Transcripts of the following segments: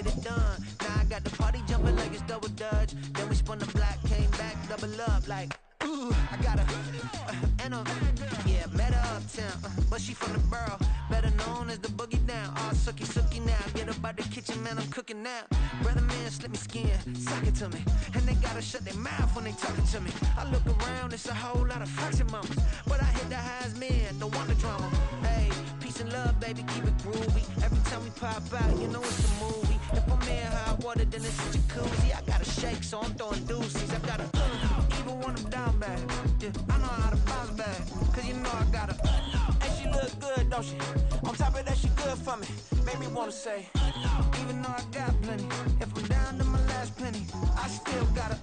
get it done. Now I got the party jumping like it's double dutch. Then we spun the block, came back, double up like, ooh, I got a, and a, yeah, met her uptown, but she from the borough, better known as the boogie down. All sucky now, get up out the kitchen, man, I'm cooking now. Brother man, slip me skin, suck it to me, and they gotta shut their mouth when they talking to me. I look around, it's a whole lot of foxy mamas, but I hit the highs, man, don't want the drama. Hey, peace and love, baby, keep it groovy. Every time we pop out, you know it's a movie. If I'm in hot water, then it's a jacuzzi. I gotta shake, so I'm throwing deuces. I gotta even when I'm down bad. Yeah, I know how to bounce back, cause you know I gotta. And she look good, don't she? On top of that, she good for me. Make me wanna say, even though I got plenty, if I'm down to my last penny, I still gotta.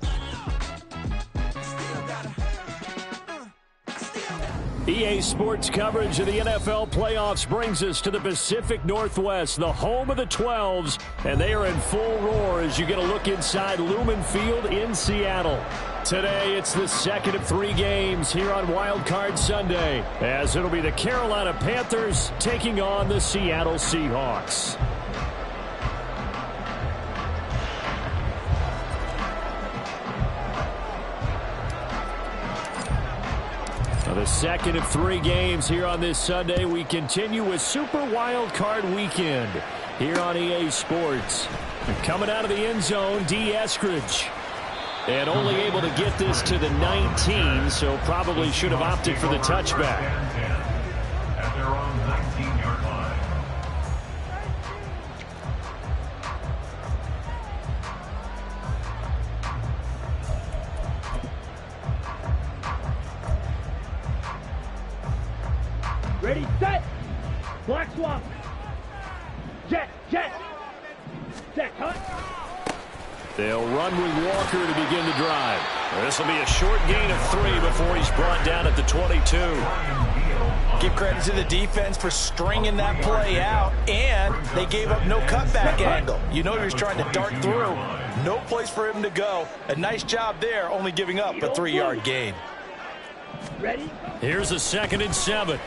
EA Sports coverage of the NFL playoffs brings us to the Pacific Northwest, the home of the 12s, and they are in full roar as you get a look inside Lumen Field in Seattle. Today, it's the second of 3 games here on Wild Card Sunday, as it'll be the Carolina Panthers taking on the Seattle Seahawks. The second of 3 games here on this Sunday. We continue with Super Wild Card Weekend here on EA Sports. And coming out of the end zone, D. Eskridge. And only able to get this to the 19, so probably should have opted for the touchback. At their own 19-yard line. Ready, set, black swamp, jet, set, cut. They'll run with Walker to begin the drive. This will be a short gain of 3 before he's brought down at the 22. Give credit to the defense for stringing that play out, and they gave up no cutback angle. You know he was trying to dart through. No place for him to go. A nice job there, only giving up a 3-yard gain. Ready? Here's a 2nd and 7.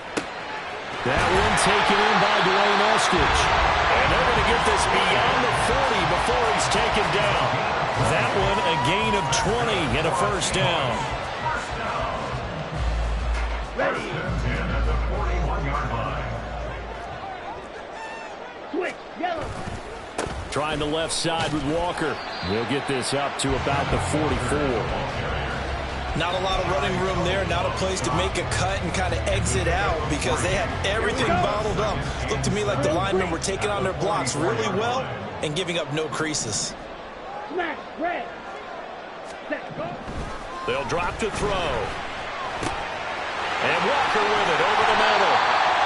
That one taken in by Dwayne Eskridge. And they're going to get this beyond the 40 before he's taken down. That one a gain of 20 and a first down. Ready. At the 41-yard line. Switch, yellow. Trying the left side with Walker. They'll get this up to about the 44. Not a lot of running room there, not a place to make a cut and kind of exit out because they had everything bottled up. Looked to me like the linemen were taking on their blocks really well and giving up no creases. Smash, red. Set, go. They'll drop to throw. And Walker with it over the middle.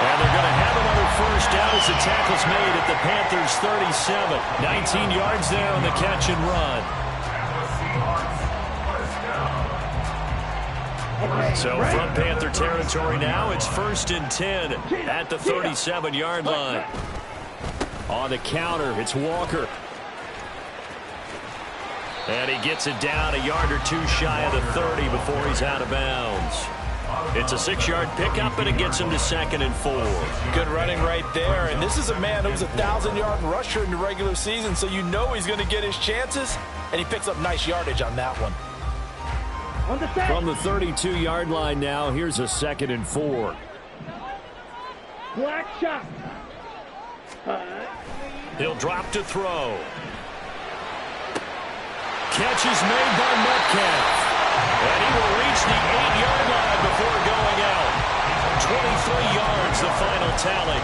And they're going to have another first down as the tackle's made at the Panthers' 37. 19 yards there on the catch and run. So from Panther territory now, it's 1st and 10 at the 37-yard line. On the counter, it's Walker. And he gets it down a yard or 2 shy of the 30 before he's out of bounds. It's a 6-yard pickup, and it gets him to 2nd and 4. Good running right there. And this is a man who was a 1,000-yard rusher in the regular season, so you know he's going to get his chances, and he picks up nice yardage on that one. From the 32-yard line now, here's a 2nd and 4. Black shot. He'll drop to throw. Catch is made by Metcalf. And he will reach the 8-yard line before going out. 23 yards, the final tally.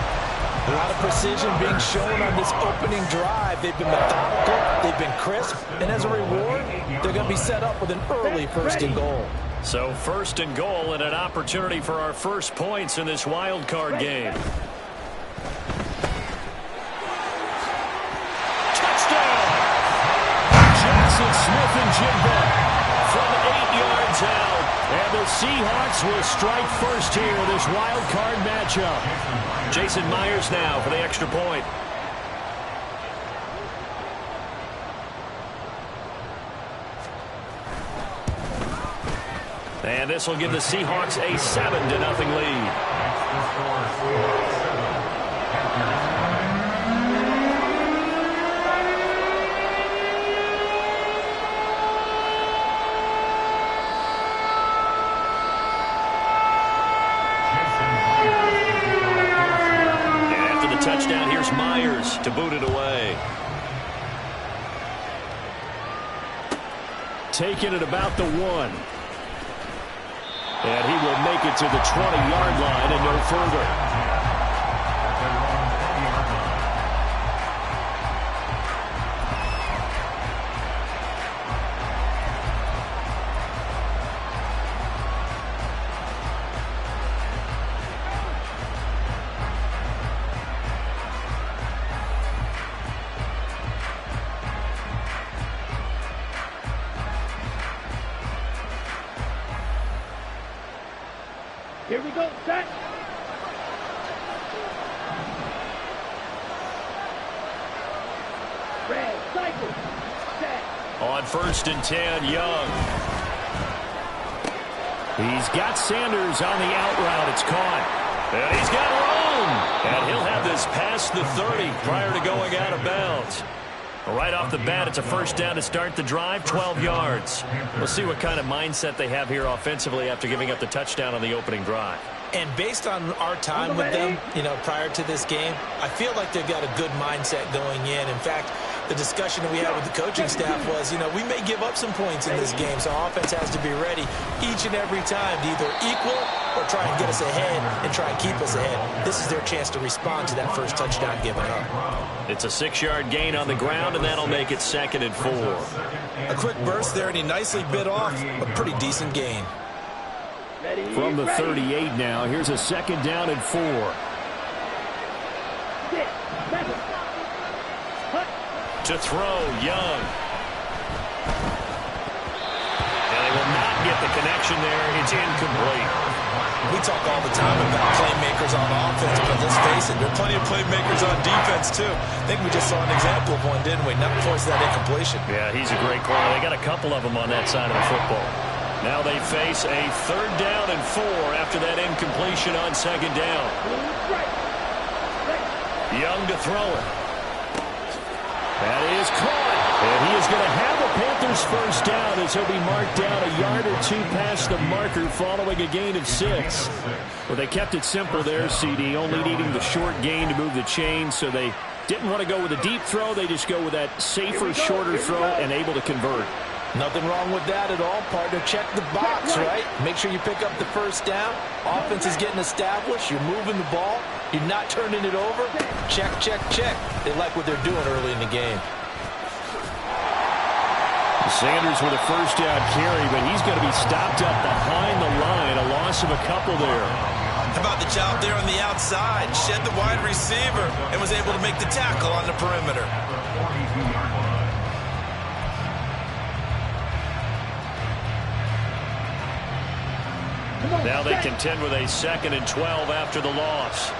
A lot of precision being shown on this opening drive. They've been methodical, they've been crisp, and as a reward, they're going to be set up with an early 1st and goal. So 1st and goal and an opportunity for our first points in this wild card game. Touchdown! Jackson Smith-Njigba from 8 yards out. And the Seahawks will strike first here in this wild card matchup. Jason Myers now for the extra point. And this will give the Seahawks a 7-0 lead. Myers to boot it away. Taking it about the 1. And he will make it to the 20-yard line and no further. Here we go, set. Red, cycle, set. On 1st and 10, Young. He's got Sanders on the out route. It's caught. And he's got room. And he'll have this past the 30 prior to going out of bounds. Right off the bat, it's a first down to start the drive, 12 yards. We'll see what kind of mindset they have here offensively after giving up the touchdown on the opening drive. And based on our time with them, prior to this game, I feel like they've got a good mindset going in. In fact, the discussion that we had with the coaching staff was, we may give up some points in this game, so offense has to be ready each and every time to either equal or try and get us ahead and try and keep us ahead. This is their chance to respond to that first touchdown given up. It's a 6-yard gain on the ground, and that'll make it 2nd and 4. A quick burst there, and he nicely bit off a pretty decent gain. From the 38 now, here's a 2nd down and 4. 6, 7. To throw, Young. And they will not get the connection there. It's incomplete. We talk all the time about playmakers on offense, but let's face it, there are plenty of playmakers on defense, too. I think we just saw an example of one, didn't we? Not force that incompletion. Yeah, he's a great corner. They got a couple of them on that side of the football. Now they face a 3rd down and 4 after that incompletion on 2nd down. Young to throw it. That is caught. And he is going to have a Panthers first down as he'll be marked down a yard or 2 past the marker following a gain of 6. Well, they kept it simple there, CD, only needing the short gain to move the chains, so they didn't want to go with a deep throw. They just go with that safer, shorter throw and able to convert. Nothing wrong with that at all, partner. Check the box, right? Make sure you pick up the first down. Offense is getting established. You're moving the ball. You're not turning it over. Check, check, check. They like what they're doing early in the game. Sanders with a first down carry, but he's going to be stopped up behind the line. A loss of a couple there. How about the job there on the outside? Shed the wide receiver and was able to make the tackle on the perimeter. Now they contend with a 2nd and 12 after the loss.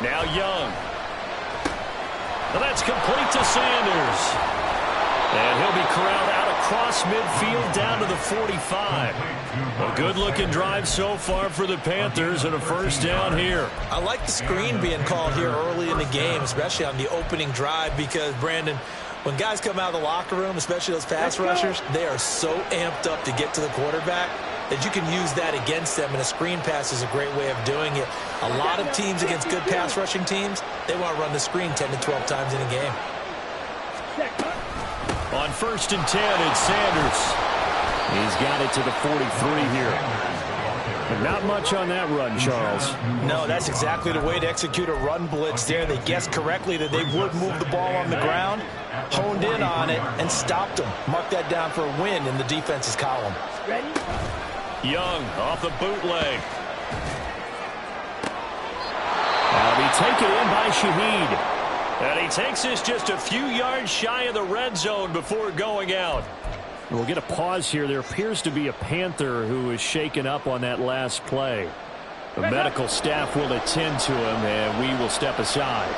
Now Young. Well, that's complete to Sanders. And he'll be corralled out across midfield down to the 45. A good-looking drive so far for the Panthers and a first down here. I like the screen being called here early in the game, especially on the opening drive, because, Brandon, when guys come out of the locker room, especially those pass rushers, they are so amped up to get to the quarterback that you can use that against them, and a screen pass is a great way of doing it. A lot of teams against good pass rushing teams, they want to run the screen 10 to 12 times in a game. On 1st and 10, it's Sanders. He's got it to the 43 here. But not much on that run, Charles. No, that's exactly the way to execute a run blitz there. They guessed correctly that they would move the ball on the ground, honed in on it, and stopped them. Mark that down for a win in the defense's column. Ready? Young off the bootleg. That'll be taken in by Shaheed. And he takes this just a few yards shy of the red zone before going out. We'll get a pause here. There appears to be a Panther who is shaken up on that last play. The medical staff will attend to him, and we will step aside.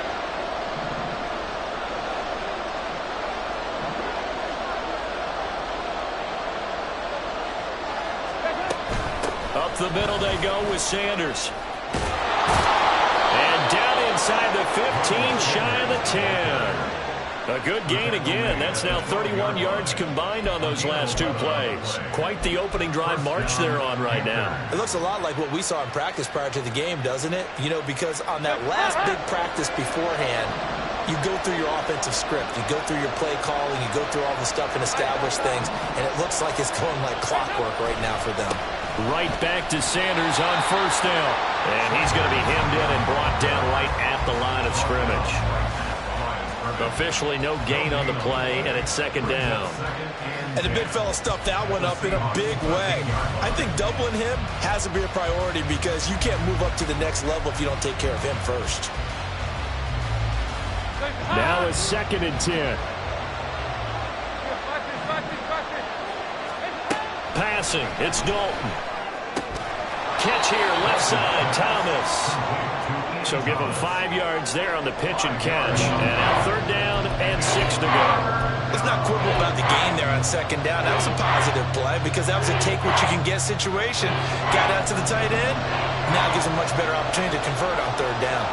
Up the middle they go with Sanders. And down inside the 15, shy of the 10. A good gain again. That's now 31 yards combined on those last two plays. Quite the opening drive march they're on right now. It looks a lot like what we saw in practice prior to the game, doesn't it? You know, because on that last big practice beforehand, you go through your offensive script. You go through your play calling. You go through all the stuff and establish things. And it looks like it's going like clockwork right now for them. Right back to Sanders on first down. And he's going to be hemmed in and brought down right at the line of scrimmage. Officially no gain on the play, and it's second down. And the big fella stuffed that one up in a big way. I think doubling him has to be a priority because you can't move up to the next level if you don't take care of him first. Now it's 2nd and 10. Passing, it's Dalton. Catch here, left side, Thomas. So give him 5 yards there on the pitch and catch. And now 3rd down and 6 to go. Let's not quibble about the gain there on 2nd down. That was a positive play because that was a take-what-you-can-get situation. Got out to the tight end. Now gives him a much better opportunity to convert on 3rd down.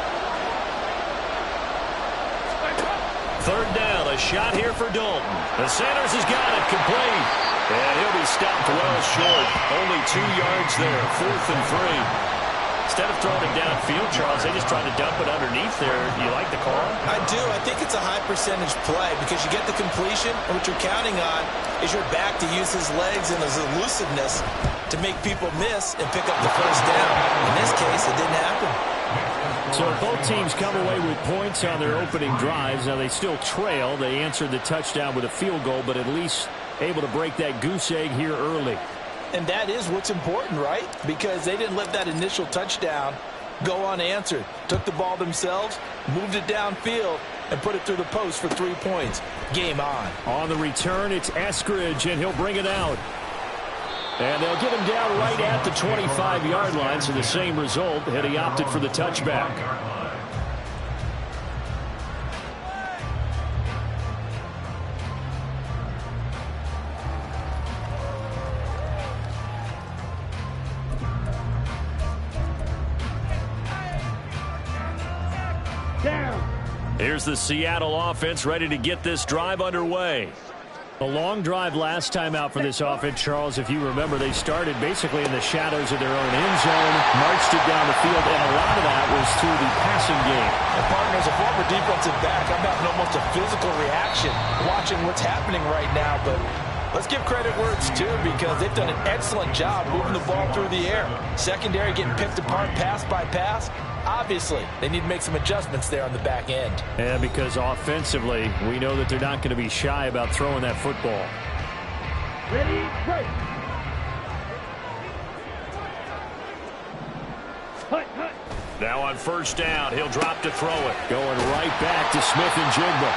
3rd down, a shot here for Dalton. The Sanders has got it complete. And he'll be stopped well short. Only 2 yards there, 4th and 3. Instead of throwing it downfield, Charles, they just tried to dump it underneath there. Do you like the call? I do. I think it's a high percentage play because you get the completion, and what you're counting on is your back to use his legs and his elusiveness to make people miss and pick up the first down. In this case, it didn't happen. So both teams come away with points on their opening drives. Now they still trail. They answered the touchdown with a field goal, but at least able to break that goose egg here early. And that is what's important, right? Because they didn't let that initial touchdown go unanswered. Took the ball themselves, moved it downfield, and put it through the post for 3 points. Game on. On the return, it's Eskridge, and he'll bring it out. And they'll get him down right at the 25-yard line, so the same result, and he opted for the touchback. Here's the Seattle offense ready to get this drive underway. A long drive last time out for this offense, Charles. If you remember, they started basically in the shadows of their own end zone, marched it down the field, and a lot of that was through the passing game. And partner, as a former defensive back, I'm having almost a physical reaction watching what's happening right now, but let's give credit where it's due because they've done an excellent job moving the ball through the air. Secondary getting picked apart pass by pass. Obviously, they need to make some adjustments there on the back end. And because offensively, we know that they're not going to be shy about throwing that football. Ready, break. Hut, hut. Now on first down, he'll drop to throw it. Going right back to Smith and Jigba.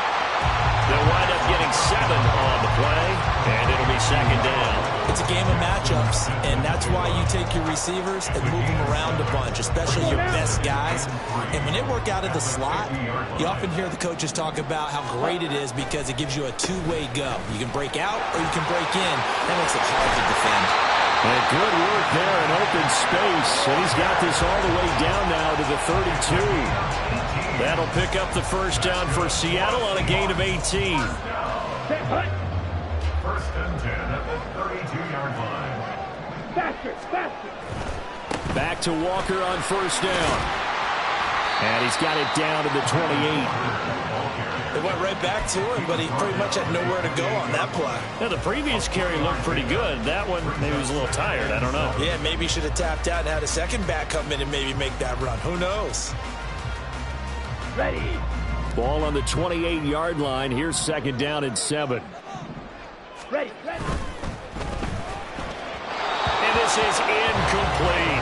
They'll wind up getting 7 on the play, and it'll be second down. It's a game of matchups, and that's why you take your receivers and move them around a bunch, especially your best guys. And when they work out of the slot, you often hear the coaches talk about how great it is because it gives you a two-way go. You can break out or you can break in. That makes it hard to defend. And good work there in open space. And he's got this all the way down now to the 32. That'll pick up the first down for Seattle on a gain of 18. First and 10 at the 32-yard line. Faster, faster. Back to Walker on first down. And he's got it down to the 28. They went right back to him, but he pretty much had nowhere to go on that play. Now, the previous carry looked pretty good. That one, maybe he was a little tired. I don't know. Yeah, maybe he should have tapped out and had a second back come in and maybe make that run. Who knows? Ready. Ball on the 28-yard line. Here's second down and 7. Ready, ready. And this is incomplete.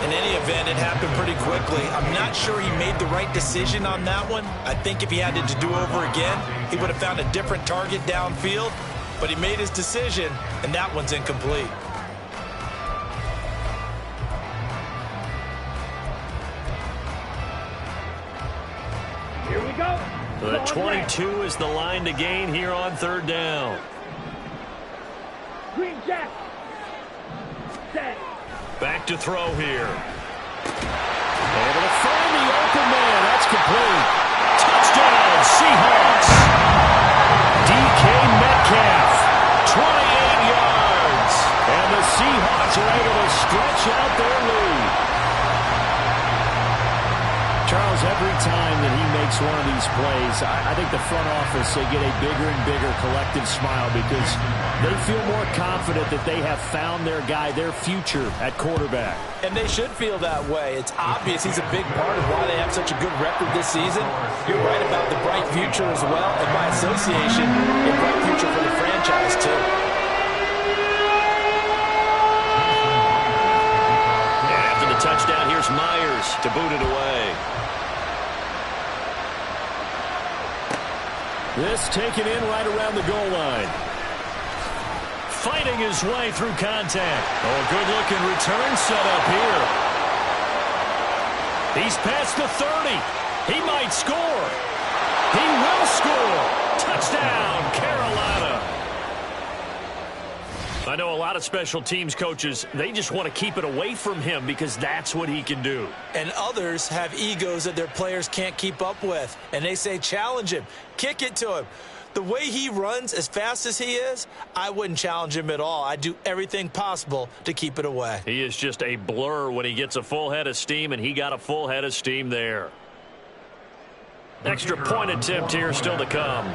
In any event, it happened pretty quickly. I'm not sure he made the right decision on that one. I think if he had to do over again, he would have found a different target downfield. But he made his decision, and that one's incomplete. Here we go. The 22 is the line to gain here on third down. Green Jack. Set. Back to throw here. Able to find the open man. That's complete. Touchdown, Seahawks. one of these plays, I think the front office, they get a bigger and bigger collective smile because they feel more confident that they have found their guy, their future at quarterback. And they should feel that way. It's obvious he's a big part of why they have such a good record this season. You're right about the bright future as well, and by association, a bright future for the franchise too. And after the touchdown, here's Myers to boot it away. This taken in right around the goal line. Fighting his way through contact. Oh, good-looking return set up here. He's past the 30. He might score. He will score. Touchdown, Carolina. I know a lot of special teams coaches, they just want to keep it away from him because that's what he can do. And others have egos that their players can't keep up with. And they say, challenge him. Kick it to him. The way he runs as fast as he is, I wouldn't challenge him at all. I'd do everything possible to keep it away. He is just a blur when he gets a full head of steam, and he got a full head of steam there. Extra point attempt here still to come.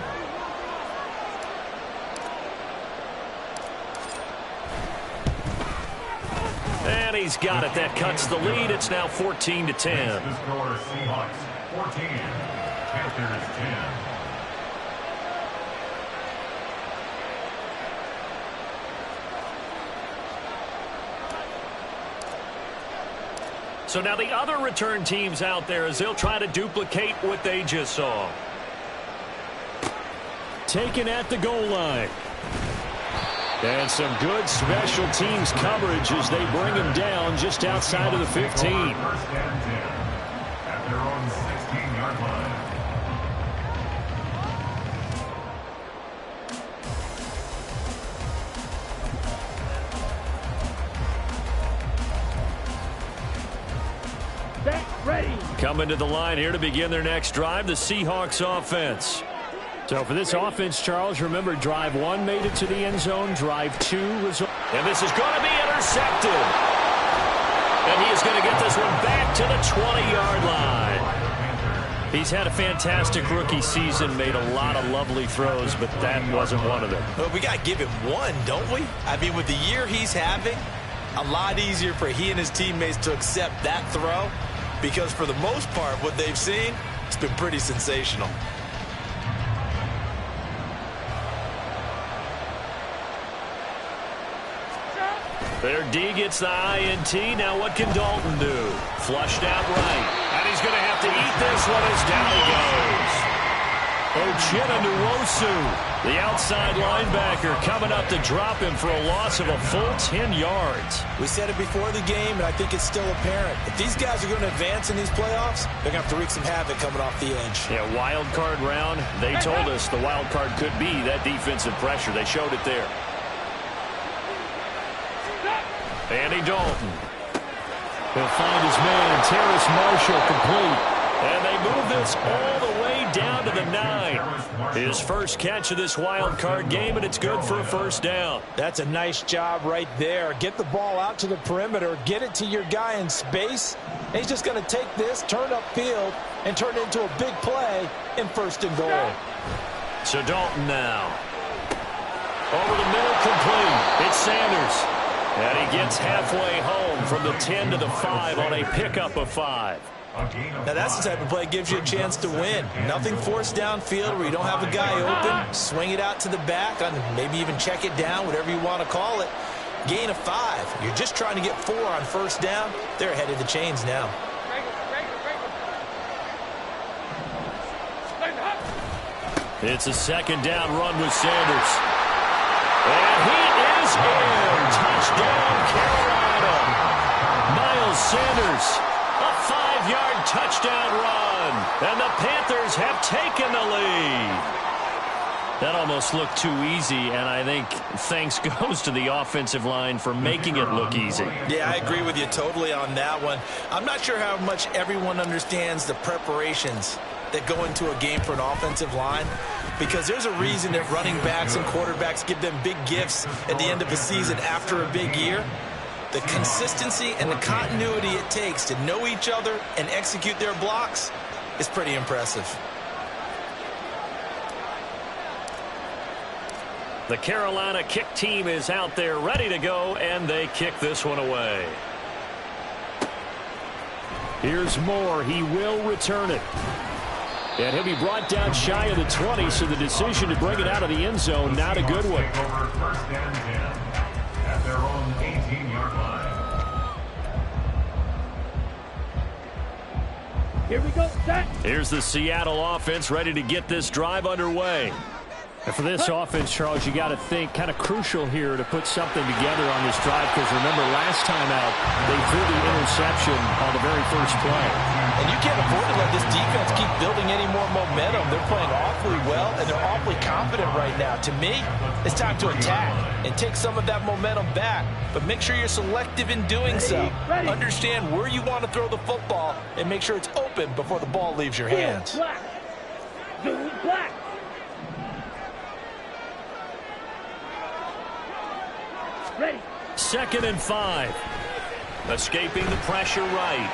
And he's got it. That cuts the lead. It's now 14-10. The score, Seahawks 14, Panthers 10. So now the other return teams out there as they'll try to duplicate what they just saw. Taken at the goal line. And some good special teams coverage as they bring him down just outside of the 15. First and 10 at their own 16-yard line. Ready. Coming to the line here to begin their next drive, the Seahawks offense. So for this offense, Charles, remember, drive 1 made it to the end zone. Drive 2 was... And this is going to be intercepted. And he is going to get this one back to the 20-yard line. He's had a fantastic rookie season, made a lot of lovely throws, but that wasn't one of them. Well, we got to give him one, don't we? I mean, with the year he's having, a lot easier for he and his teammates to accept that throw. Because for the most part, what they've seen, it's been pretty sensational. Their D gets the INT. Now what can Dalton do? Flushed out right. And he's going to have to eat this one as down he goes. Uchenna-Nwosu, the outside linebacker, coming up to drop him for a loss of a full 10 yards. We said it before the game, and I think it's still apparent. If these guys are going to advance in these playoffs, they're going to have to wreak some havoc coming off the edge. Yeah, wild card round. They told us the wild card could be that defensive pressure. They showed it there. Andy Dalton. He'll find his man, Terrace Marshall, complete. And they move this all the way down to the 9. His first catch of this wild card game, and it's good for a first down. That's a nice job right there. Get the ball out to the perimeter, get it to your guy in space. And he's just going to take this, turn upfield, and turn it into a big play in 1st and goal. So Dalton now. Over the middle, complete. It's Sanders. And he gets halfway home from the 10 to the 5 on a pickup of 5. Now that's the type of play that gives you a chance to win. Nothing forced downfield where you don't have a guy open. Swing it out to the back, maybe even check it down, whatever you want to call it. Gain of 5. You're just trying to get 4 on 1st down. They're ahead of the chains now. It's a 2nd down run with Sanders. And he is in. Touchdown, Carolina. Miles Sanders. A 5-yard touchdown run. And the Panthers have taken the lead. That almost looked too easy, and I think thanks goes to the offensive line for making it look easy. Yeah, I agree with you totally on that one. I'm not sure how much everyone understands the preparations that go into a game for an offensive line, because there's a reason that running backs and quarterbacks give them big gifts at the end of a season after a big year. The consistency and the continuity it takes to know each other and execute their blocks is pretty impressive. The Carolina kick team is out there ready to go, and they kick this one away. Here's Moore. He will return it. And he'll be brought down shy of the 20, so the decision to bring it out of the end zone, not a good one. First and 10 at their own 18-yard line. Here we go, set. Here's the Seattle offense ready to get this drive underway. And for this offense, Charles, you got to think kind of crucial here to put something together on this drive, because remember last time out they threw the interception on the very first play. And you can't afford to let this defense keep building any more momentum. They're playing awfully well, and they're awfully confident right now. To me, it's time to attack and take some of that momentum back, but make sure you're selective in doing so. Understand where you want to throw the football and make sure it's open before the ball leaves your hands. Black. Zoom black. Ready. 2nd and 5. Escaping the pressure right.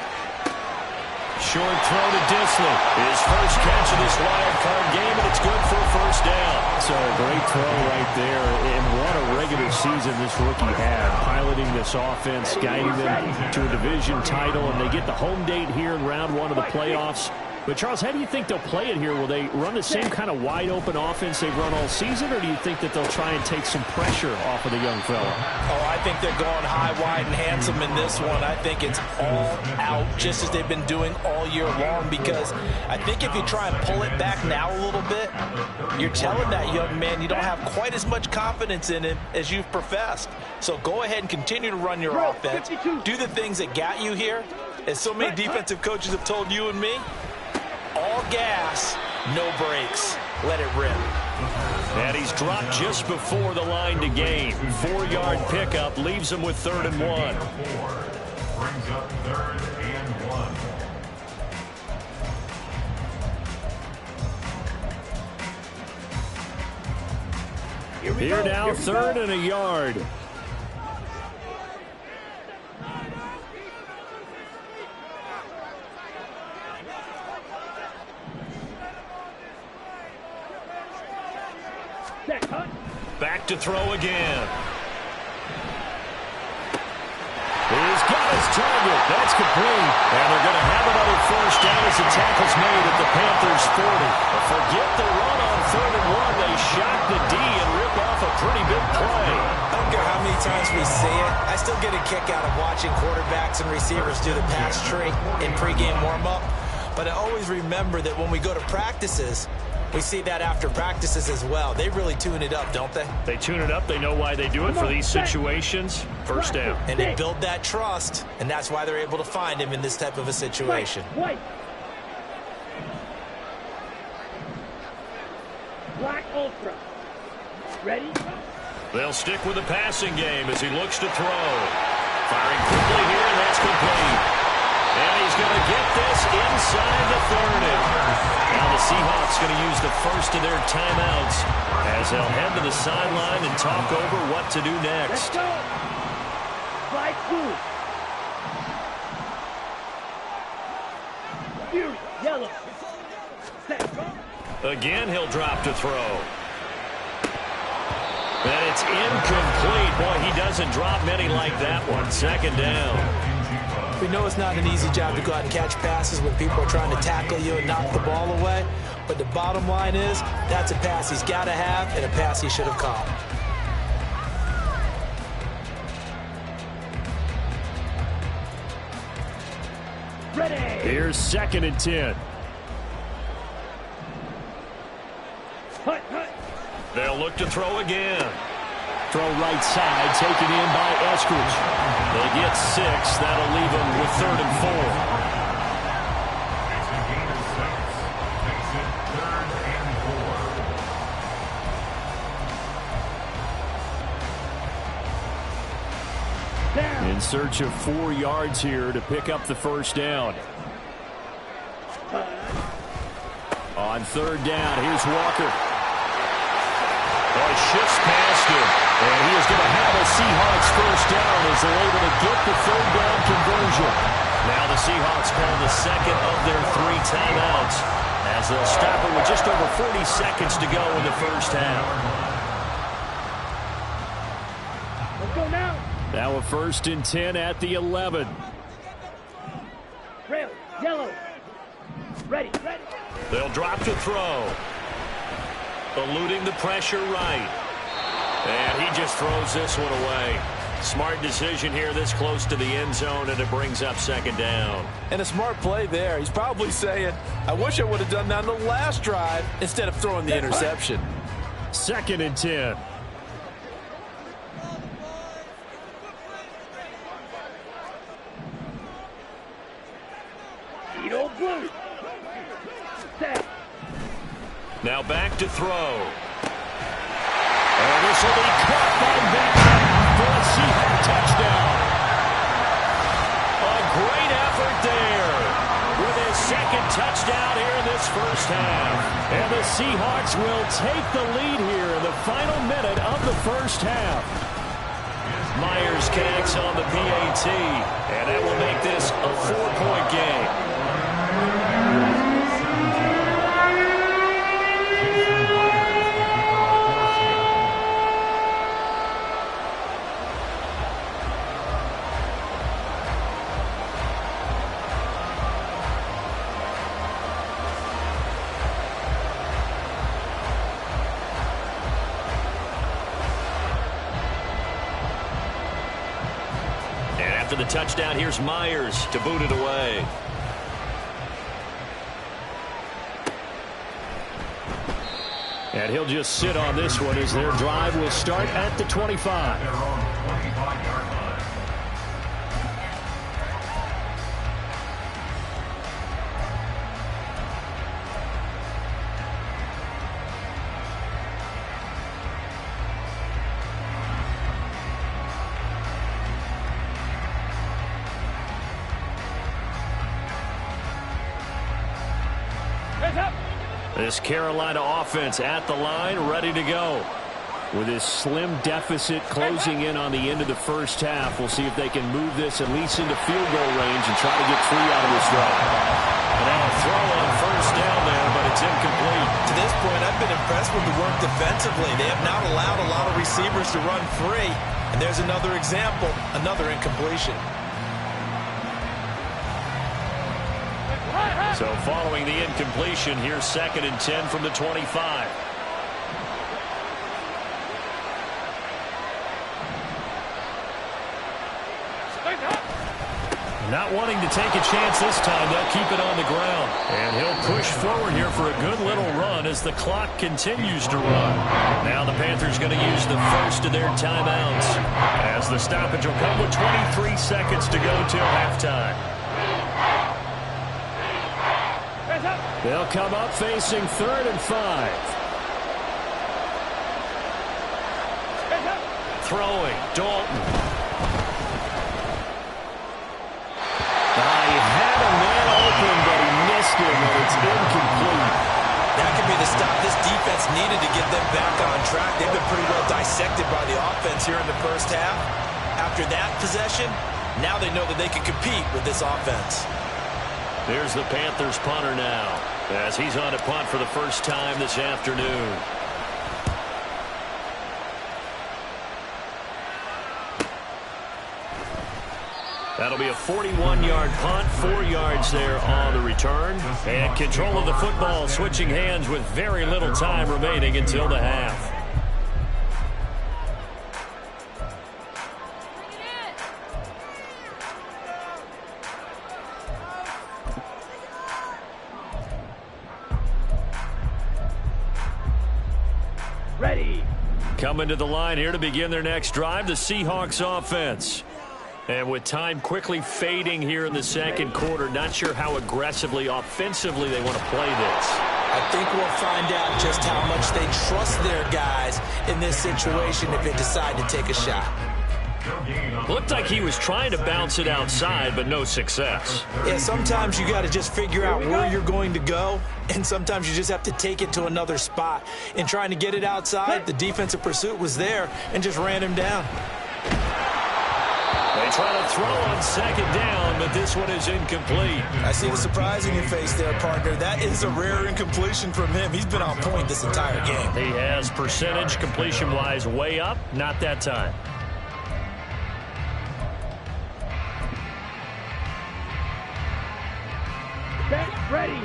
Short throw to Disley. His first catch of this wild card game, and it's good for a first down. So a great throw right there. And what a regular season this rookie had, piloting this offense, guiding them to a division title, and they get the home date here in round 1 of the playoffs. But, Charles, how do you think they'll play it here? Will they run the same kind of wide-open offense they've run all season, or do you think that they'll try and take some pressure off of the young fella? Oh, I think they're going high, wide, and handsome in this one. I think it's all out, just as they've been doing all year long, because I think if you try and pull it back now a little bit, you're telling that young man you don't have quite as much confidence in him as you've professed. So go ahead and continue to run your offense. Do the things that got you here. As so many defensive coaches have told you and me, all gas, no brakes. Let it rip. And he's dropped just before the line to gain. 4-yard pickup leaves him with 3rd and 1. Brings up 3rd and 1. Here now, 3rd and a yard. Back to throw again. He's got his target. That's complete. And they're going to have another first down as the tackle's made at the Panthers' 40. Forget the run on 3rd and 1. They shock the D and rip off a pretty big play. I don't care how many times we see it. I still get a kick out of watching quarterbacks and receivers do the pass tree in pregame warm-up. But I always remember that when we go to practices, we see that after practices as well. They really tune it up, don't they? They tune it up. They know why they do it for these situations. First down. And they build that trust, and that's why they're able to find him in this type of a situation. White. Black Ultra. Ready? They'll stick with the passing game as he looks to throw. Firing quickly here, and that's complete. And he's going to get this inside the 30. Now the Seahawks going to use the first of their timeouts as they'll head to the sideline and talk over what to do next. Let's go. Fly two. Fury, yellow. Set, go. Again, he'll drop to throw. And it's incomplete. Boy, he doesn't drop many like that one. 2nd down. We know it's not an easy job to go out and catch passes when people are trying to tackle you and knock the ball away. But the bottom line is, that's a pass he's got to have and a pass he should have caught. Ready. Here's 2nd and 10. Hut, hut. They'll look to throw again. Throw right side, taken in by Eskridge. They get 6. That'll leave them with 3rd and 4. It's a gain of 6. Makes it 3rd and 4. Down. In search of 4 yards here to pick up the first down. On 3rd down, here's Walker. Shifts past him, and he is going to have a Seahawks first down as they're able to get the 3rd down conversion. Now the Seahawks call the 2nd of their 3 timeouts as they'll stop it with just over 40 seconds to go in the first half. Let's go now. Now a 1st and 10 at the 11. Rail, yellow. Ready. They'll drop to throw. Eluding the pressure right. And he just throws this one away. Smart decision here this close to the end zone, and it brings up 2nd down. And a smart play there. He's probably saying, I wish I would have done that on the last drive instead of throwing the interception. 2nd and 10. Eat old blue. Set. Now back to throw. And this will be caught by Metcalf for a Seahawk touchdown. A great effort there with his 2nd touchdown here in this 1st half. And the Seahawks will take the lead here in the final minute of the 1st half. Myers connects on the PAT, and that will make this a 4-point game. For the touchdown, here's Myers to boot it away. And he'll just sit on this one as their drive will start at the 25. Their own 25-yard line. This Carolina offense at the line, ready to go. With this slim deficit closing in on the end of the 1st half, we'll see if they can move this at least into field goal range and try to get 3 out of this drive. And now a throw on 1st down there, but it's incomplete. To this point, I've been impressed with the work defensively. They have not allowed a lot of receivers to run free. And there's another example, another incompletion. So following the incompletion, here's 2nd and 10 from the 25. Not wanting to take a chance this time, they'll keep it on the ground. And he'll push forward here for a good little run as the clock continues to run. Now the Panthers going to use the 1st of their timeouts as the stoppage will come with 23 seconds to go till halftime. They'll come up facing 3rd and 5. Throwing, Dalton. He had a man open, but he missed him, and it's incomplete. That could be the stop this defense needed to get them back on track. They've been pretty well dissected by the offense here in the 1st half. After that possession, now they know that they can compete with this offense. There's the Panthers punter now, as he's on a punt for the 1st time this afternoon. That'll be a 41-yard punt, 4 yards there on the return. And control of the football switching hands with very little time remaining until the half. Ready. Coming to the line here to begin their next drive, the Seahawks offense. And with time quickly fading here in the 2nd quarter, not sure how aggressively, offensively they want to play this. I think we'll find out just how much they trust their guys in this situation if they decide to take a shot. Looked like he was trying to bounce it outside, but no success. Yeah, sometimes you got to just figure out where you're going to go, and sometimes you just have to take it to another spot. In trying to get it outside, the defensive pursuit was there and just ran him down. They try to throw on 2nd down, but this one is incomplete. I see the surprise in your face there, partner. That is a rare incompletion from him. He's been on point this entire game. He has percentage completion-wise way up, not that time. Ready.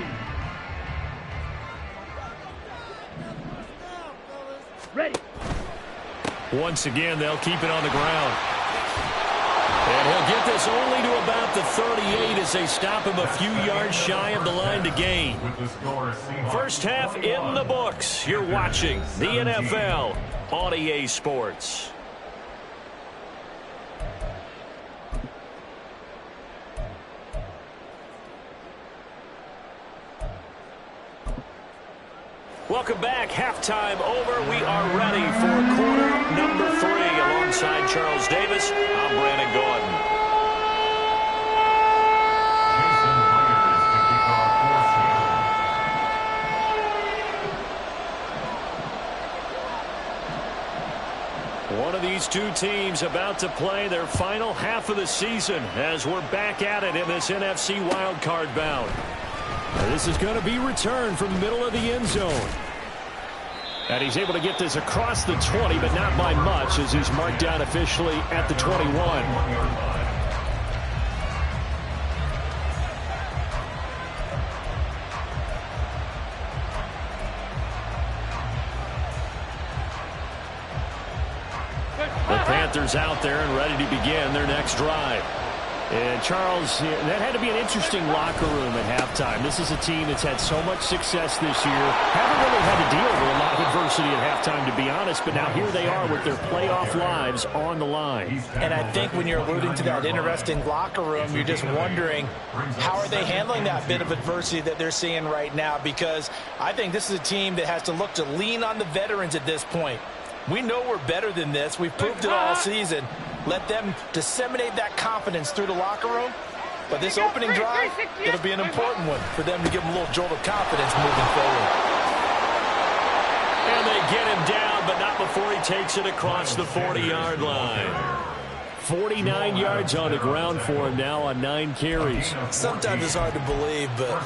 Ready. Once again, they'll keep it on the ground. And he'll get this only to about the 38 as they stop him a few yards shy of the line to gain. First half in the books. You're watching the NFL on EA Sports. Welcome back. Halftime over. We are ready for quarter number 3. Alongside Charles Davis, I'm Brandon Gordon. One of these two teams about to play their final half of the season as we're back at it in this NFC wildcard bout. This is going to be returned from the middle of the end zone. And he's able to get this across the 20, but not by much as he's marked down officially at the 21. The Panthers out there and ready to begin their next drive. And Charles, that had to be an interesting locker room at halftime. This is a team that's had so much success this year. Haven't really had to deal with a lot of adversity at halftime, to be honest. But now here they are with their playoff lives on the line. And I think when you're alluding to that interesting locker room, you're just wondering how are they handling that bit of adversity that they're seeing right now? Because I think this is a team that has to look to lean on the veterans at this point. We know we're better than this. We've proved it all season. Let them disseminate that confidence through the locker room. But this opening drive, it'll be an important one for them to give them a little jolt of confidence moving forward. And they get him down, but not before he takes it across the 40-yard line. 49 yards on the ground for him now on 9 carries. Sometimes it's hard to believe, but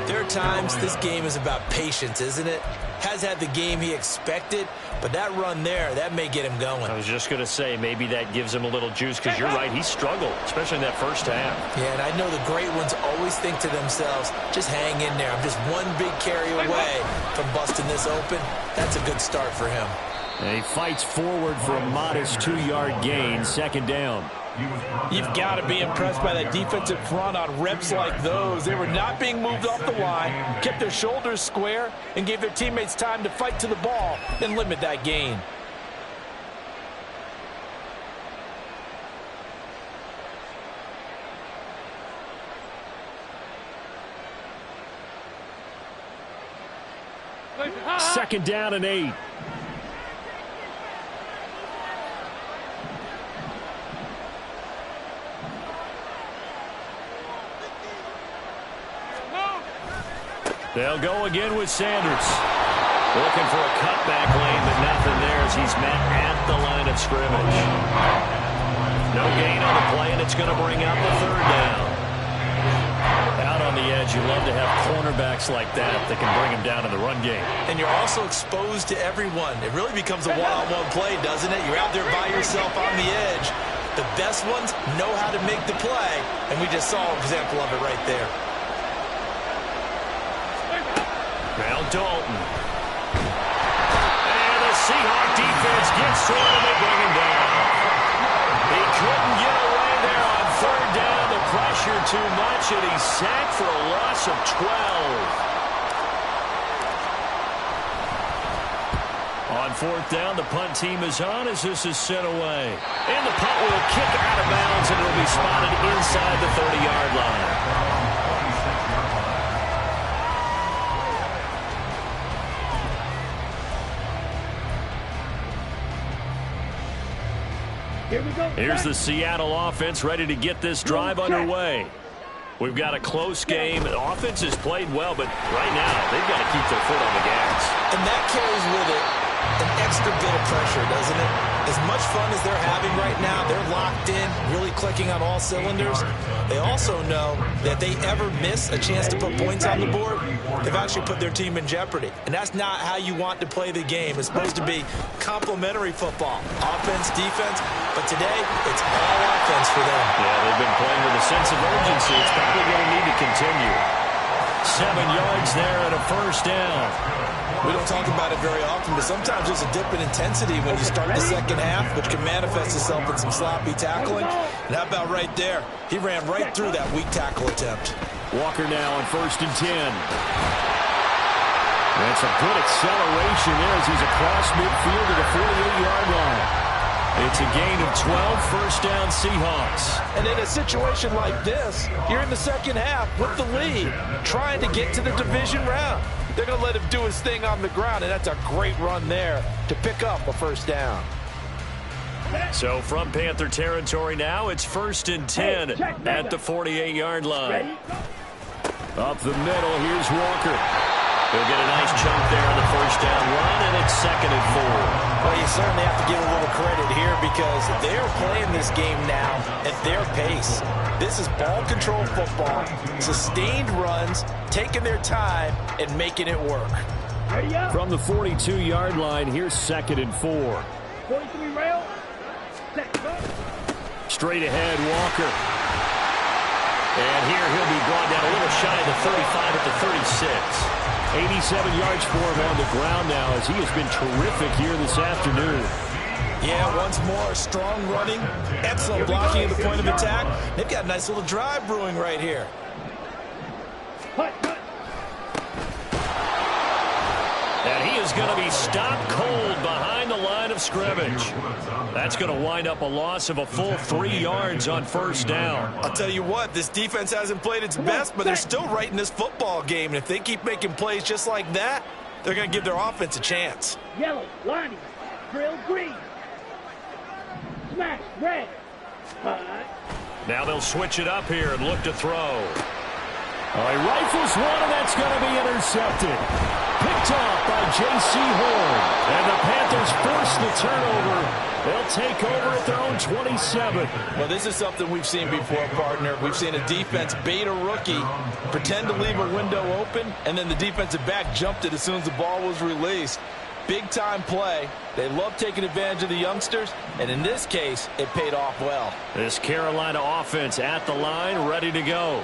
there are times this game is about patience, isn't it? Has had the game he expected, but that run there, that may get him going. I was just going to say, maybe that gives him a little juice, because you're right, he struggled, especially in that first half. Yeah, and I know the great ones always think to themselves, just hang in there. I'm just one big carry away from busting this open. That's a good start for him. And he fights forward for a modest 2-yard gain, second down. You've got to be impressed by that defensive front on reps like those. They were not being moved off the line, kept their shoulders square, and gave their teammates time to fight to the ball and limit that gain. Second down and 8. They'll go again with Sanders. Looking for a cutback lane, but nothing there as he's met at the line of scrimmage. No gain on the play, and it's going to bring up the third down. Out on the edge, you love to have cornerbacks like that can bring him down in the run game. And you're also exposed to everyone. It really becomes a one-on-one play, doesn't it? You're out there by yourself on the edge. The best ones know how to make the play, and we just saw an example of it right there. Now Dalton. And the Seahawk defense gets to him and they bring him down. He couldn't get away there on third down. The pressure too much, and he's sacked for a loss of 12. On fourth down, the punt team is on as this is sent away. And the punt will kick out of bounds, and it'll be spotted inside the 30-yard line. Here we go. Here's the Seattle offense ready to get this drive underway. We've got a close game. The offense has played well, but right now they've got to keep their foot on the gas. And that carries with it an extra bit of pressure, doesn't it? As much fun as they're having right now, they're locked in, really clicking on all cylinders. They also know that they ever miss a chance to put points on the board, they've actually put their team in jeopardy. And that's not how you want to play the game. It's supposed to be complementary football, offense, defense. But today, it's all offense for them. Yeah, they've been playing with a sense of urgency. It's probably going to need to continue. 7 yards there and a first down. We don't talk about it very often, but sometimes there's a dip in intensity when you start the second half, which can manifest itself in some sloppy tackling. And how about right there? He ran right through that weak tackle attempt. Walker now on 1st and 10. That's a good acceleration there as he's across midfield to the 48-yard line. It's a gain of 12, first down Seahawks. And in a situation like this, you're in the second half with the lead, trying to get to the division round. They're going to let him do his thing on the ground, and that's a great run there to pick up a first down. So from Panther territory now, it's 1st and 10 at the 48-yard line. Up the middle, here's Walker. He'll get a nice chunk there on the first down run, and it's 2nd and 4. Well, you certainly have to give a little credit here because they're playing this game now at their pace. This is ball control football, sustained runs, taking their time, and making it work. From the 42-yard line, here's 2nd and 4. 43 rail. Straight ahead, Walker. And here he'll be brought down a little shy of the 35 at the 36. 87 yards for him on the ground now as he has been terrific here this afternoon. Yeah, once more, strong running, excellent blocking at the point of attack. They've got a nice little drive brewing right here. And he is going to be stopped cold behind the line of scrimmage. That's going to wind up a loss of a full 3 yards on first down. I'll tell you what, this defense hasn't played its best, but they're still right in this football game. And if they keep making plays just like that, they're going to give their offense a chance. Yellow, lining, drill green. Smash, red. Now they'll switch it up here and look to throw. He rifles one, and that's going to be intercepted. Picked off by J.C. Horn. And the Panthers force the turnover. They'll take over at their own 27. Well, this is something we've seen before, partner. We've seen a defense bait a rookie, pretend to leave a window open, and then the defensive back jumped it as soon as the ball was released. Big-time play. They love taking advantage of the youngsters, and in this case, it paid off well. This Carolina offense at the line, ready to go.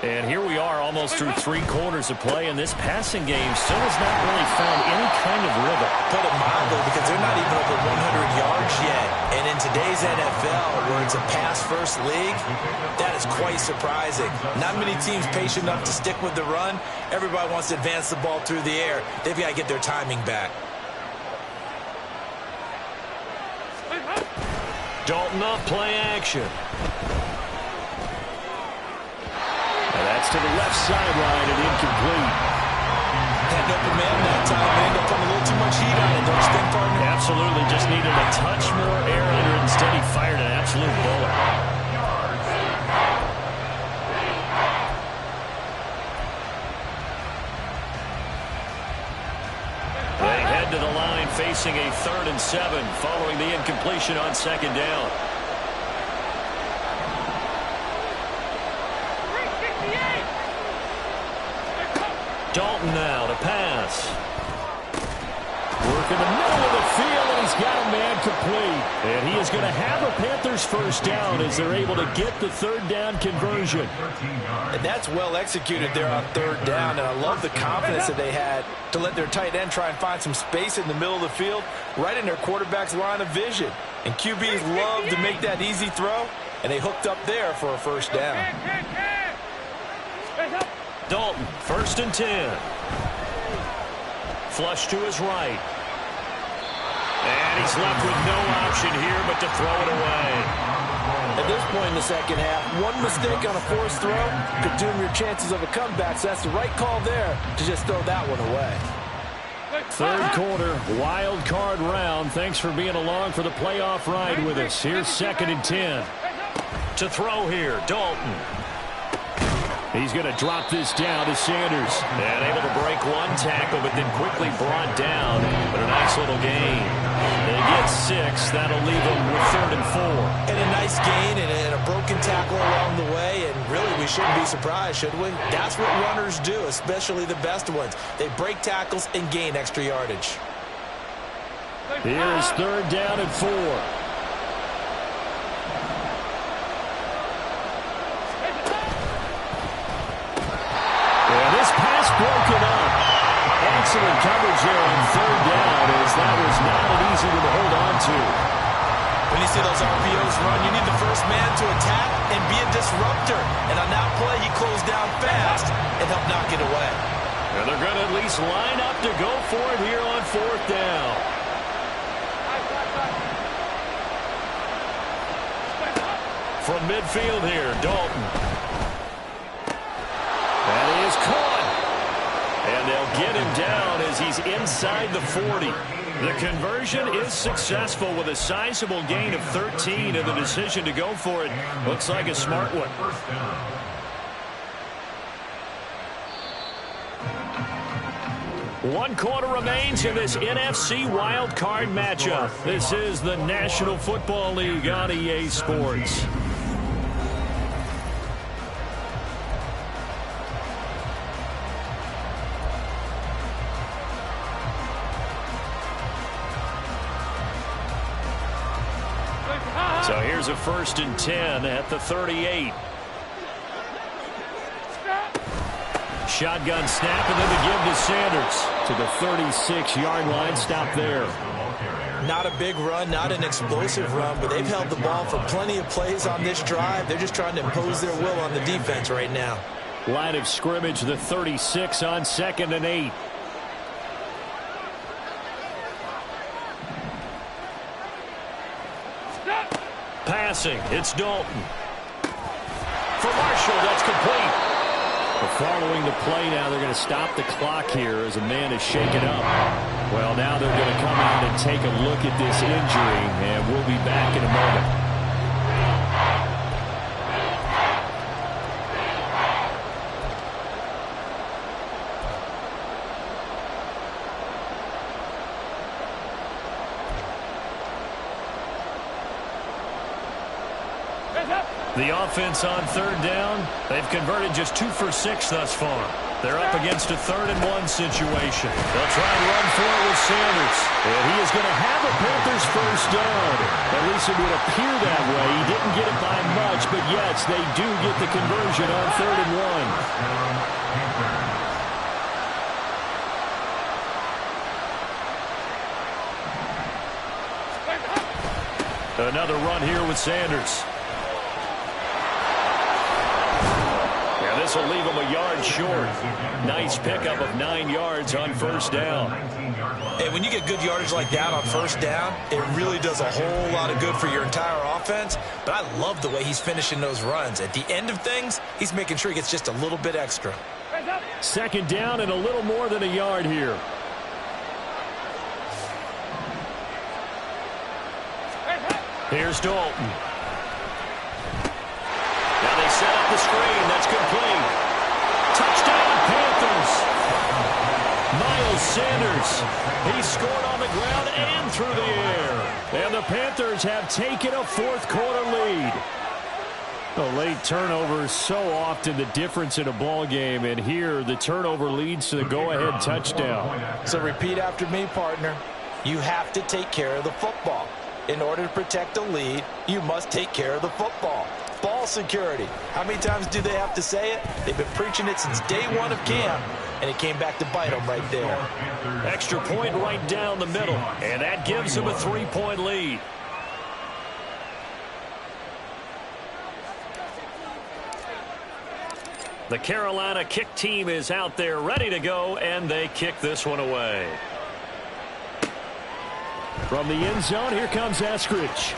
And here we are almost through 3 quarters of play, and this passing game still has not really found any kind of rhythm. Put it mildly, because they're not even over 100 yards yet. And in today's NFL, where it's a pass-first league, that is quite surprising. Not many teams patient enough to stick with the run. Everybody wants to advance the ball through the air. They've got to get their timing back. Dalton off play action. That's to the left sideline and incomplete. Had an open man that time. They ended up putting a little too much heat on it, don't you think, partner? Absolutely. Just needed a touch more air under it. Instead, he fired an absolute bullet. They head to the line facing a 3rd and 7 following the incompletion on 2nd down. Dalton now to pass. Work in the middle of the field, and he's got a man complete. And he is going to have a Panthers first down as they're able to get the 3rd down conversion. And that's well executed there on 3rd down, and I love the confidence that they had to let their tight end try and find some space in the middle of the field, right in their quarterback's line of vision. And QBs love to make that easy throw, and they hooked up there for a first down. Dalton, 1st and 10. Flush to his right. And he's left with no option here but to throw it away. At this point in the second half, one mistake on a forced throw could doom your chances of a comeback, so that's the right call there to just throw that one away. 3rd quarter, wild card round. Thanks for being along for the playoff ride with us. Here's 2nd and 10. To throw here, Dalton. He's going to drop this down to Sanders. And able to break one tackle, but then quickly brought down. But a nice little gain. They get 6. That'll leave them with 3rd and 4. And a nice gain and a broken tackle along the way. And really, we shouldn't be surprised, should we? That's what runners do, especially the best ones. They break tackles and gain extra yardage. Here's 3rd down and 4. excellent coverage there on third down, as that was not an easy one to hold on to. When you see those RPOs run, you need the first man to attack and be a disruptor. And on that play, he closed down fast and helped knock it away. And they're going to at least line up to go for it here on fourth down. From midfield here, Dalton. That is caught. And they'll get him down as he's inside the 40. The conversion is successful with a sizable gain of 13, and the decision to go for it looks like a smart one. One quarter remains in this NFC wildcard matchup. This is the National Football League on EA Sports. So here's a 1st and 10 at the 38. Shotgun snap, and then the give to Sanders to the 36-yard line. Stop there. Not a big run, not an explosive run, but they've held the ball for plenty of plays on this drive. They're just trying to impose their will on the defense right now. Line of scrimmage, the 36 on 2nd and 8. Passing, it's Dalton. For Marshall, that's complete. Following the play now, they're going to stop the clock here as a man is shaken up. Well, now they're going to come out and take a look at this injury, and we'll be back in a moment. The offense on third down, they've converted just 2 for 6 thus far. They're up against a 3rd and 1 situation. They'll try and run for it with Sanders. And he is going to have a Panthers first down. At least it would appear that way. He didn't get it by much, but yes, they do get the conversion on 3rd and 1. Another run here with Sanders. This will leave him a yard short. Nice pickup of 9 yards on first down. Hey, when you get good yardage like that on first down, it really does a whole lot of good for your entire offense. But I love the way he's finishing those runs. At the end of things, he's making sure he gets just a little bit extra. 2nd down and a little more than a yard here. Here's Dalton. Now they set up the screen. That's complete. Touchdown, Panthers. Miles Sanders. He scored on the ground and through the air. And the Panthers have taken a 4th quarter lead. The late turnover is so often the difference in a ball game, and here the turnover leads to the go-ahead touchdown. So repeat after me, partner. You have to take care of the football. In order to protect a lead, you must take care of the football. Ball security. How many times do they have to say it? They've been preaching it since day 1 of camp, and it came back to bite them right there. Extra point right down the middle, and that gives them a 3-point lead. The Carolina kick team is out there ready to go, and they kick this one away. From the end zone, here comes Eskridge.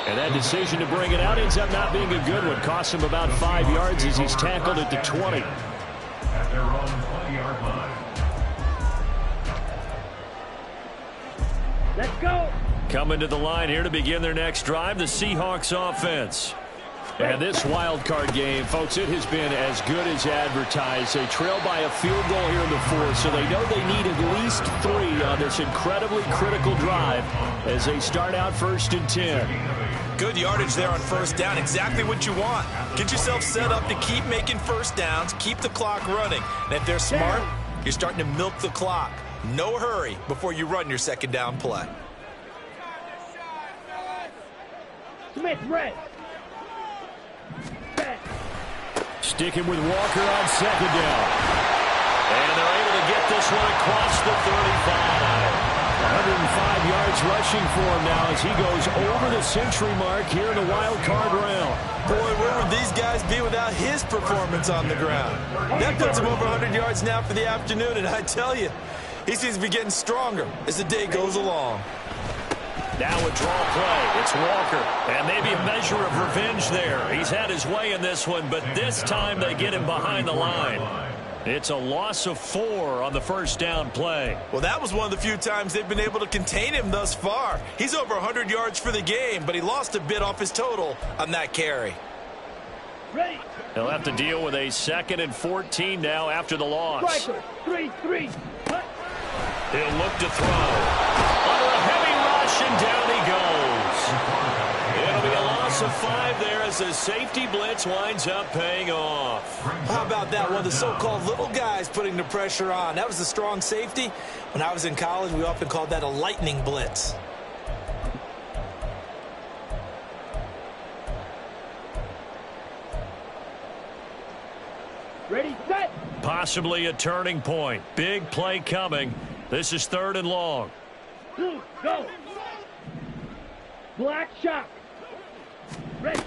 And that decision to bring it out ends up not being a good one. Costs him about 5 yards as he's tackled at the 20. At their own 20-yard line. Let's go. Coming to the line here to begin their next drive, the Seahawks offense. And this wild card game, folks, it has been as good as advertised. They trail by a field goal here in the 4th, so they know they need at least 3 on this incredibly critical drive as they start out 1st and 10. Good yardage there on first down. Exactly what you want. Get yourself set up to keep making first downs, keep the clock running. And if they're smart, you're starting to milk the clock. No hurry before you run your 2nd down play. Smith, red. Sticking with Walker on 2nd down. And they're able to get this one across the 35. 105 yards rushing for him now as he goes over the century mark here in the wild card round. Boy, where would these guys be without his performance on the ground? That puts him over 100 yards now for the afternoon, and I tell you, he seems to be getting stronger as the day goes along. Now a draw play. It's Walker. And maybe a measure of revenge there. He's had his way in this one, but this time they get him behind the line. It's a loss of 4 on the first down play. Well, that was one of the few times they've been able to contain him thus far. He's over 100 yards for the game, but he lost a bit off his total on that carry. Ready. He'll have to deal with a 2nd and 14 now after the loss. Striker. 3-3. He'll look to throw. Under a heavy rush, and down he goes. It'll be a loss of 5 there as the safety blitz winds up paying off. How about that? One of the so-called little guys putting the pressure on. That was the strong safety. When I was in college, we often called that a lightning blitz. Ready, set. Possibly a turning point. Big play coming. This is 3rd and long. Blue, go. Black shock. Ready.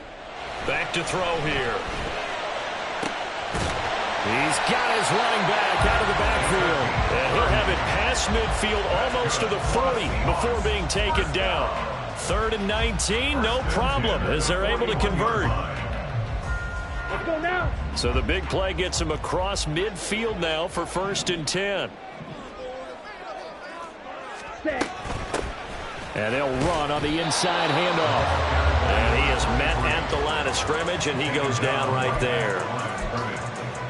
Back to throw here. He's got his running back out of the backfield. And he'll have it past midfield almost to the 40 before being taken down. 3rd and 19, no problem as they're able to convert. Let's go now. So the big play gets him across midfield now for 1st and 10. Set. And they'll run on the inside handoff. And he is met at the line of scrimmage, and he goes down right there.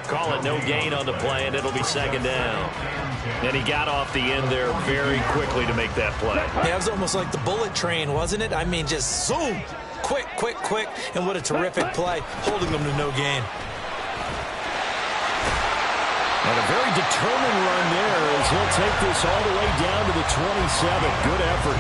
Call it no gain on the play, and it'll be 2nd down. And he got off the end there very quickly to make that play. Yeah, it was almost like the bullet train, wasn't it? I mean, just zoom. Quick, quick, quick. And what a terrific play, holding them to no gain. And a very determined run there as he'll take this all the way down to the 27. Good effort.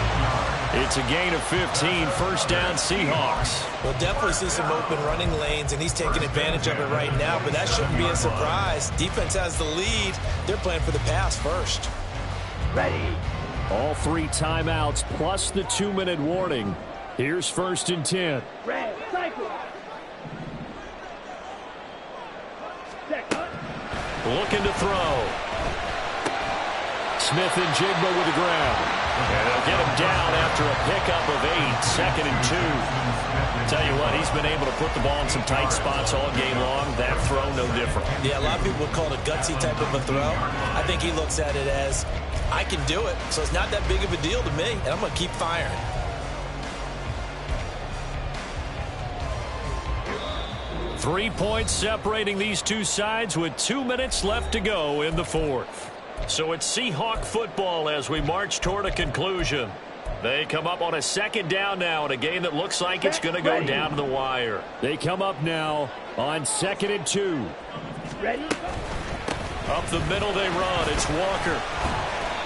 It's a gain of 15. 1st down, Seahawks. We'll definitely see some open running lanes, and he's taking advantage of it right now, but that shouldn't be a surprise. Defense has the lead. They're playing for the pass first. Ready. All 3 timeouts plus the 2-minute warning. Here's 1st and 10. Red, cycle. Set, Looking to throw. Smith and Jigba with the ground. And they'll get him down after a pickup of 8. 2nd and 2. Tell you what, he's been able to put the ball in some tight spots all game long. That throw, no different. Yeah, a lot of people would call it a gutsy type of a throw. I think he looks at it as, I can do it, so it's not that big of a deal to me, and I'm going to keep firing. Three points separating these two sides with 2 minutes left to go in the 4th. So it's Seahawk football as we march toward a conclusion. They come up on a 2nd down now in a game that looks like it's going to go down to the wire. They come up now on 2nd and 2. Ready? Up the middle they run. It's Walker.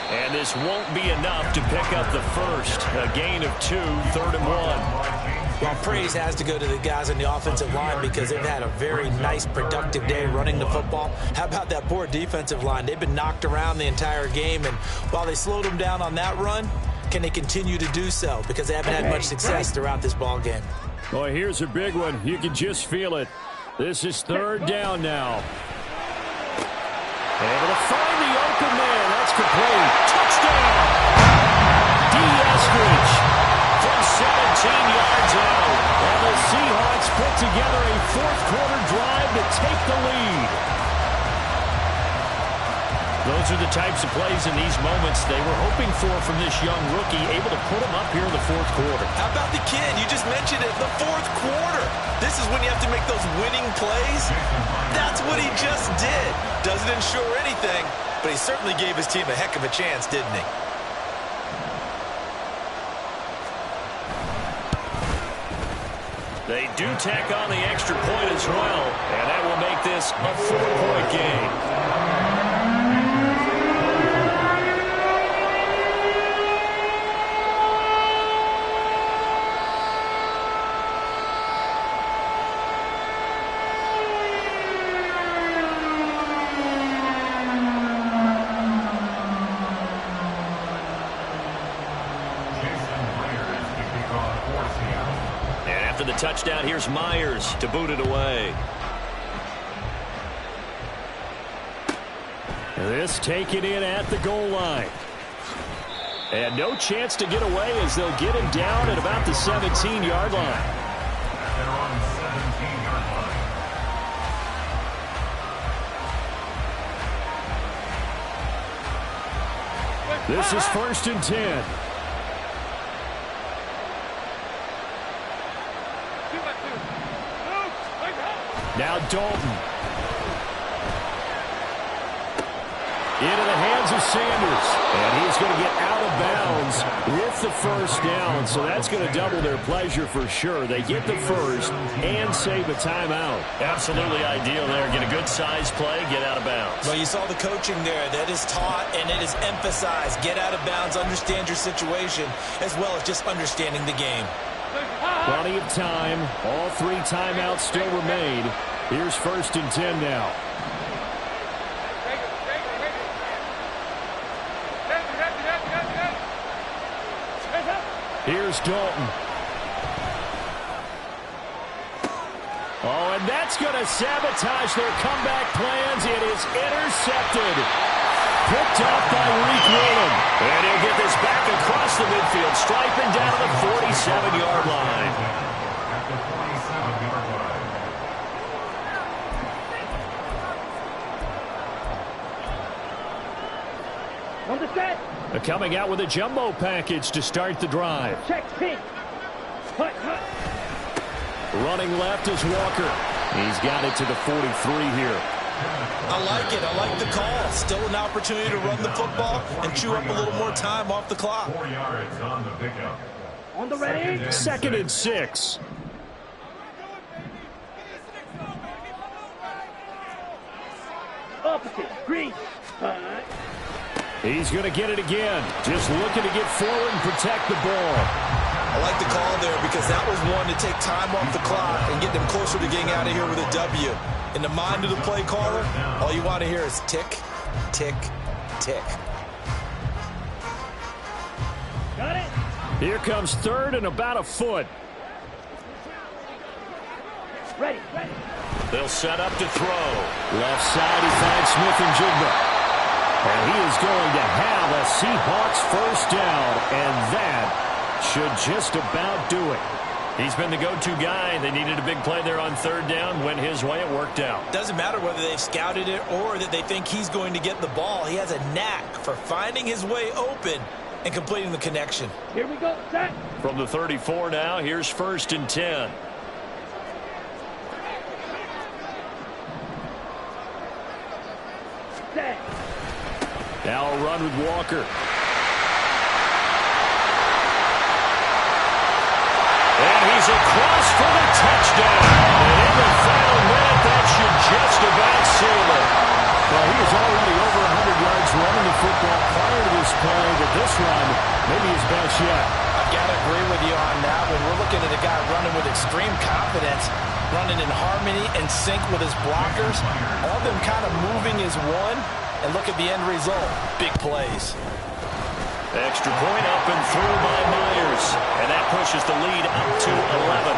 And this won't be enough to pick up the first. A gain of 2, 3rd and 1. Well, praise has to go to the guys on the offensive line because they've had a very nice, productive day running the football. How about that poor defensive line? They've been knocked around the entire game, and while they slowed them down on that run, can they continue to do so? Because they haven't had much success throughout this ball game. Boy, here's a big one. You can just feel it. This is 3rd down now. Able to find the open man. That's complete. Touchdown! Eskridge from 17 yards out. And the Seahawks put together a 4th-quarter drive to take the lead. Those are the types of plays in these moments they were hoping for from this young rookie, able to put them up here in the 4th quarter. How about the kid? You just mentioned it, the 4th quarter. This is when you have to make those winning plays. That's what he just did. Doesn't ensure anything, but he certainly gave his team a heck of a chance, didn't he? They do tack on the extra point as well, and that will make this a 4-point game. After the touchdown, here's Myers to boot it away. This taken in at the goal line. And no chance to get away as they'll get him down at about the 17-yard line. They're on 17-yard line. This is 1st and 10. Now Dalton. Into the hands of Sanders. And he's going to get out of bounds with the first down. So that's going to double their pleasure for sure. They get the first and save a timeout. Absolutely ideal there. Get a good size play, get out of bounds. Well, you saw the coaching there. That is taught and it is emphasized. Get out of bounds, understand your situation, as well as just understanding the game. Plenty of time. All 3 timeouts still remain. Here's 1st and 10 now. Here's Dalton. Oh, and that's going to sabotage their comeback plans. It is intercepted. Picked off by Reek William. And he'll get this back across the midfield, striping down to the 47-yard line. At the 47-yard line. On the set. They're coming out with a jumbo package to start the drive. Check pink. Hut, hut. Running left is Walker. He's got it to the 43 here. I like it. I like the call. Still an opportunity to run the football and chew up a little more time off the clock. 4 yards on the pickup. On the ready. 2nd and 6. Opposite. Green. Hut. He's going to get it again. Just looking to get forward and protect the ball. I like the call there because that was one to take time off the clock and get them closer to getting out of here with a W. In the mind of the play caller, all you want to hear is tick, tick, tick. Got it. Here comes 3rd and about a foot. Ready, ready. They'll set up to throw. Left side, he finds Smith and Jigba. And he is going to have a Seahawks first down, and that should just about do it. He's been the go-to guy. They needed a big play there on 3rd down. Went his way. It worked out. Doesn't matter whether they've scouted it or that they think he's going to get the ball. He has a knack for finding his way open and completing the connection. Here we go. Set. From the 34 now, here's 1st and 10. Set. Now a run with Walker. And he's across for the touchdown. And in the final minute, that should just about seal it. Well, he was already over 100 yards running the football prior to this play, but this run may be his best yet. I've got to agree with you on that one. We're looking at a guy running with extreme confidence, running in harmony and sync with his blockers. All of them kind of moving as one. And look at the end result. Big plays. Extra point up and through by Myers. And that pushes the lead up to 11.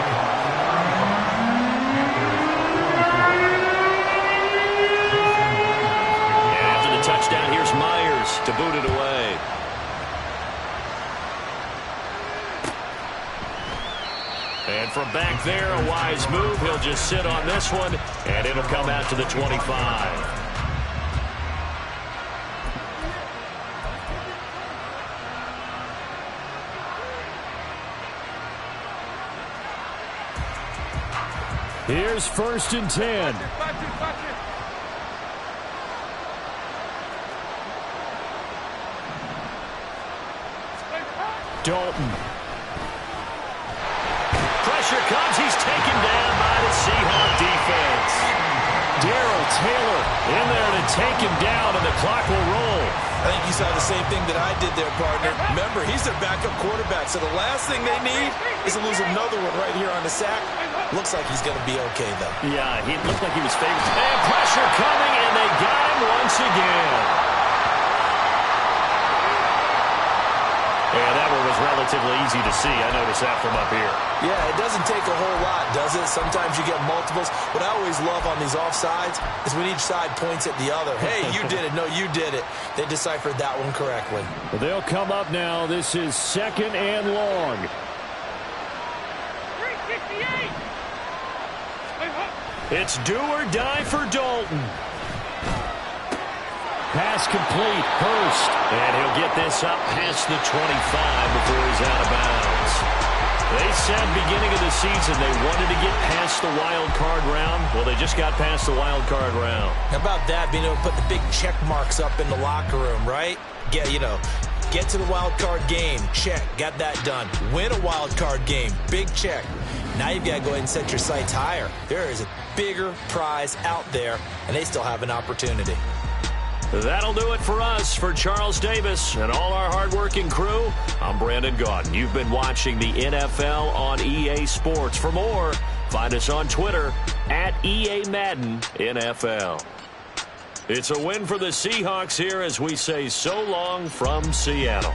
And after the touchdown, here's Myers to boot it away. And from back there, a wise move. He'll just sit on this one, and it'll come out to the 25. Here's 1st and 10. Dalton. Pressure comes. He's taken down by the Seahawk defense. Darrell Taylor in there to take him down, and the clock will roll. I think you saw the same thing that I did there, partner. Remember, he's their backup quarterback, so the last thing they need is to lose another one right here on the sack. Looks like he's going to be okay, though. Yeah, he looked like he was favored. And pressure coming, and they got him once again. And that one was relatively easy to see. I notice that from up here. Yeah, it doesn't take a whole lot, does it? Sometimes you get multiples. What I always love on these offsides is when each side points at the other. Hey, you did it. No, you did it. They deciphered that one correctly. They'll come up now. This is 2nd and long. 368. It's do or die for Dalton. Pass complete. Hurst. And he'll get this up past the 25 before he's out of bounds. They said beginning of the season they wanted to get past the wild card round. Well, they just got past the wild card round. How about that, being able to put the big check marks up in the locker room, right? Get to the wild card game. Check. Got that done. Win a wild card game. Big check. Now you've got to go ahead and set your sights higher. There is a bigger prize out there, and they still have an opportunity. That'll do it for us. For Charles Davis and all our hardworking crew, I'm Brandon Gaudin. You've been watching the NFL on EA Sports. For more, find us on Twitter at EA Madden NFL. It's a win for the Seahawks here as we say so long from Seattle.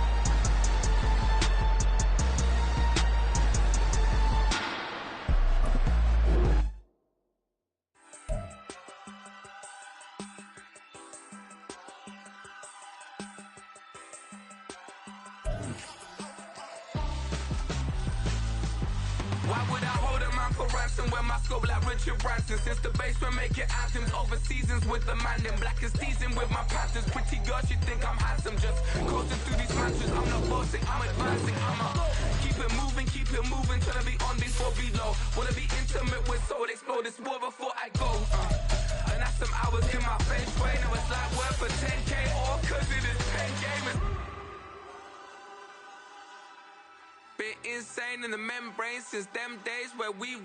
Why would I hold a man for ransom when my scope like Richard Branson? Since the basement making anthems over seasons with the man in black is seasoned with my panthers. Pretty girl, she think I'm handsome. Just coasting through these mansions. I'm not bossing, I'm advancing. Keep it moving, trying to be on before below. Wanna be intimate with soul, explode this war before I go. And that's some hours in my face way. Now it's like worth for 10K all cause it is 10 gamers. Been insane in the membrane since them days where we